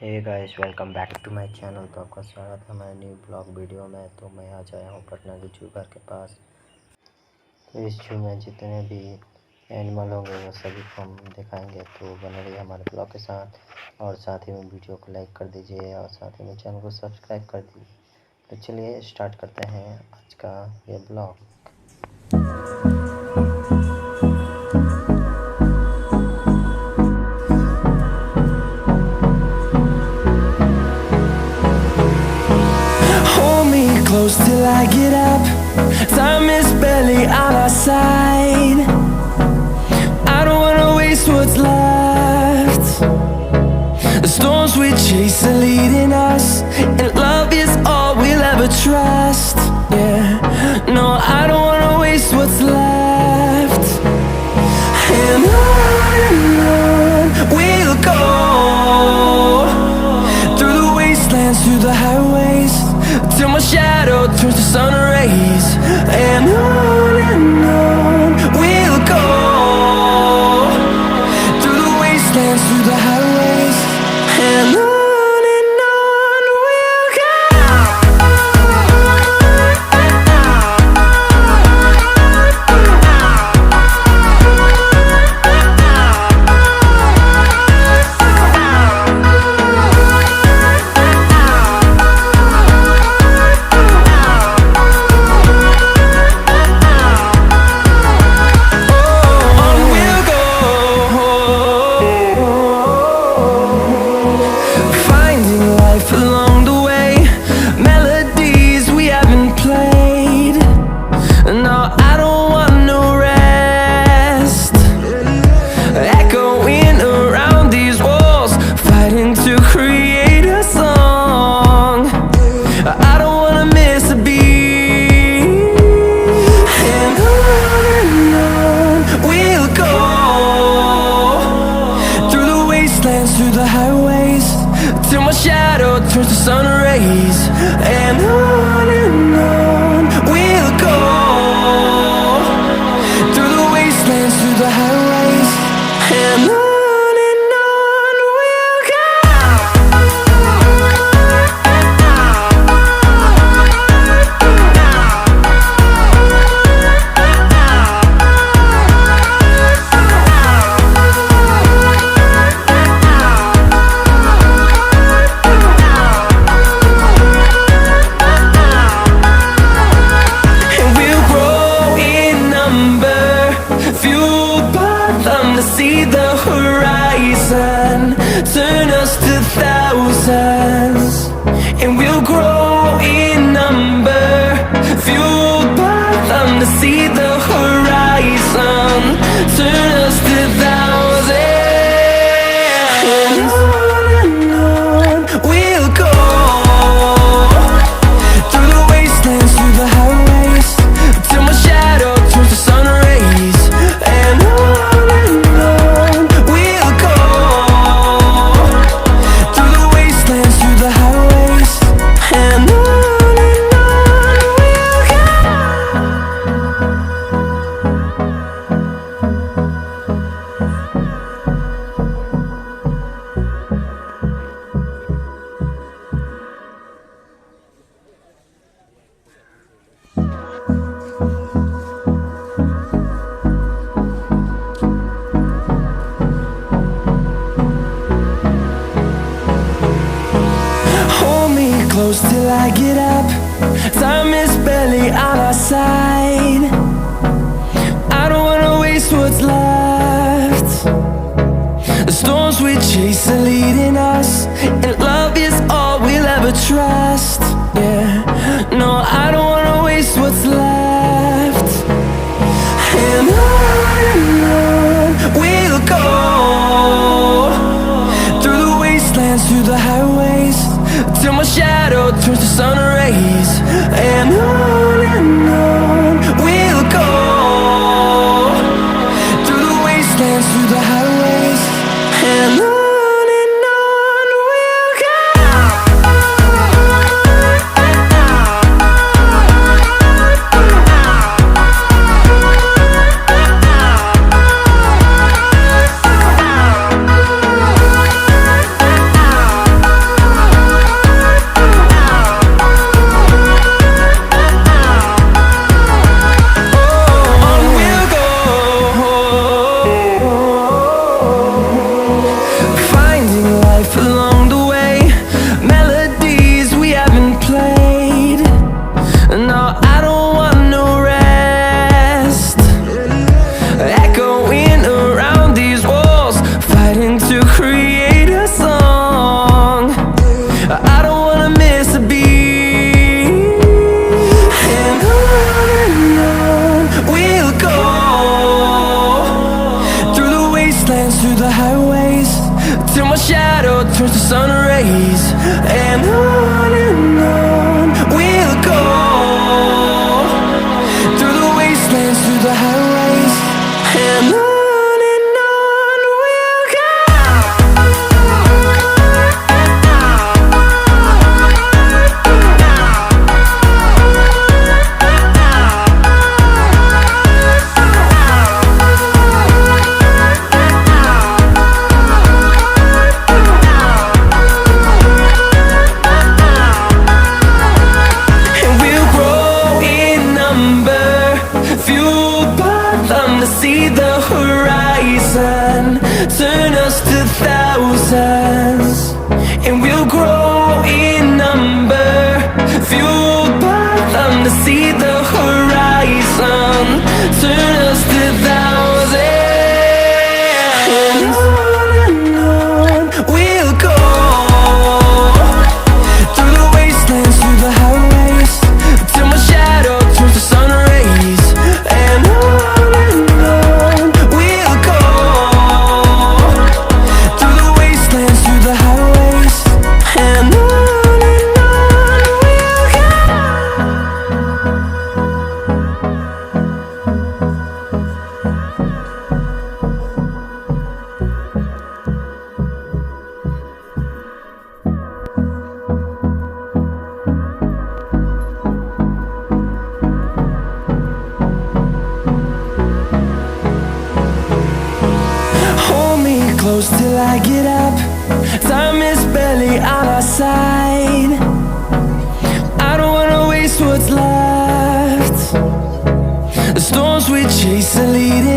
Hey guys, welcome back to my channel. तो आपका स्वागत है हमारे न्यू ब्लॉग वीडियो में। तो मैं आज आया हूँ पटना के जू घर के पास। तो इस जू में जितने भी एनिमल होंगे वो सभी को हम दिखाएंगे। तो बने रहिए हमारे ब्लॉग के साथ और साथ ही में वीडियो को लाइक कर दीजिए और साथ ही में चैनल को सब्सक्राइब कर दीजिए। तो चलिए स्टार्ट करते हैं आज का ये blog. Close till I get up. Time is barely on our side. I don't wanna waste what's left. The storms we chase are leading us, and love is all we'll ever trust. Yeah, no, I don't wanna waste what's left. And on we'll go, through the wastelands, through the highways, till my shadow turns to sun rays. And on we'll go, through the wastelands, through the highways. And on we'll go. Along the way, melodies we haven't played. No, I don't want no rest. Echoing around these walls, fighting to create a song. I don't wanna miss a beat. And on we'll go, through the wastelands, through the highways, till my shadow turns to sun rays. And on we'll go, through the wastelands, through the highways. And on we'll go. See the horizon, turn us to thousands, and we'll grow in number, fueled by them. To see the horizon, turn us to thousands. And on we'll go, through the wastelands, through the highways, till my shadow turns to sun rays. And close till I get up. Time is barely on our side. I don't wanna waste what's left. The storms we chase are leading us, and love is all we'll ever trust. Yeah, no, I don't wanna waste what's left. And on we'll go, through the wastelands, through the highways, till my shadow turns to sun rays. And on we'll go, through the wastelands, through the highways. And on we'll go. to sun rays, and on we'll go, through the wastelands, through the highways, and on we'll go. And we'll grow in number, fueled by them to see the horizon, turn us to thousands. And we'll grow in number, fueled by them to see the horizon, turn us to thousands. And on we'll go, through the wastelands, through the highways, till my shadow turns to sun rays, and on we'll go, through the wastelands, through the highways, and on we'll go. Hold me close till I get up. Time is barely on our side. I don't wanna waste what's left. The storms we chase are leading